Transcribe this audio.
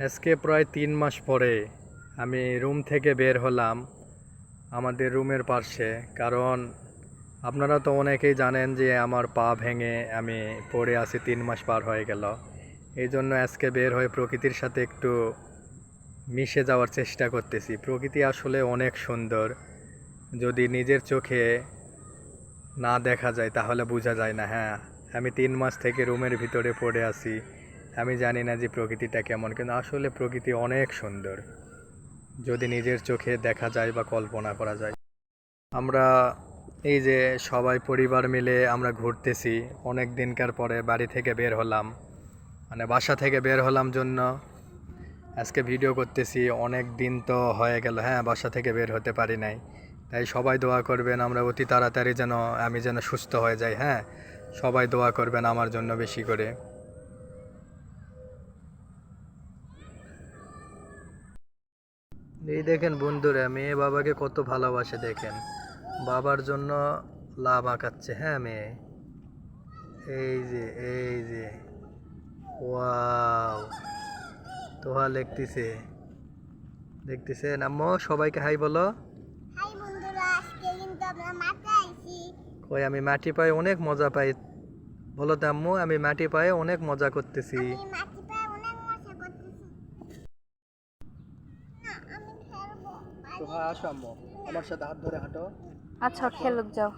আজকে প্রায় 3 মাস পরে আমি রুম থেকে বের হলাম আমাদের রুমের পাশে। কারণ আপনারা তো অনেকেই জানেন যে আমার পা ভেঙে আমি পড়ে আছি, 3 মাস পার হয়ে গেল। এই জন্য আজকে বের হয়ে প্রকৃতির সাথে একটু মিশে যাওয়ার চেষ্টা করতেছি। প্রকৃতি আসলে অনেক সুন্দর, যদি নিজের চোখে না দেখা যায় তাহলে বোঝা যায় না। হ্যাঁ, আমি 3 মাস থেকে রুমের ভিতরে পড়ে আছি, আমি জানি না যে প্রকৃতিটা কেমন, কিন্তু আসলে প্রকৃতি অনেক সুন্দর যদি নিজের চোখে দেখা যায় বা কল্পনা করা যায়। আমরা এই যে সবাই পরিবার মিলে আমরা ঘুরতেছি, অনেক দিনকার পরে বাড়ি থেকে বের হলাম, মানে বাসা থেকে বের হলাম জন্য আজকে ভিডিও করতেছি। অনেক দিন তো হয়ে গেল, হ্যাঁ, বাসা থেকে বের হতে পারি নাই। তাই সবাই দোয়া করবেন আমরা অতি তাড়াতাড়ি আমি যেন সুস্থ হয়ে যাই। হ্যাঁ, সবাই দোয়া করবেন আমার জন্য বেশি করে। এই দেখেন বন্ধুরা, মেয়ে বাবাকে কত ভালোবাসে দেখেন, বাবার জন্য লাভ আঁকাচ্ছে। হ্যাঁ, মেয়ে এই যে ওয়াও, তোহা লিখতেছে, দেখতেছেন আম্মু? সবাইকে হাই বলো। হাই বন্ধুরা, আজকে কিন্তু আমরা মাঠে আইছি। কই আমি মাটি পায়ে অনেক মজা পাই, বলো তো আম্মু? আমি মাটি পায়ে অনেক মজা করতেছি। আমি মাটি পায়ে অনেক মজা করতেছি। না, আমি খেলবো। তোহা আসো আম্মু, আমার সাথে হাত ধরে হাঁটো। আচ্ছা, খেলুক যাও।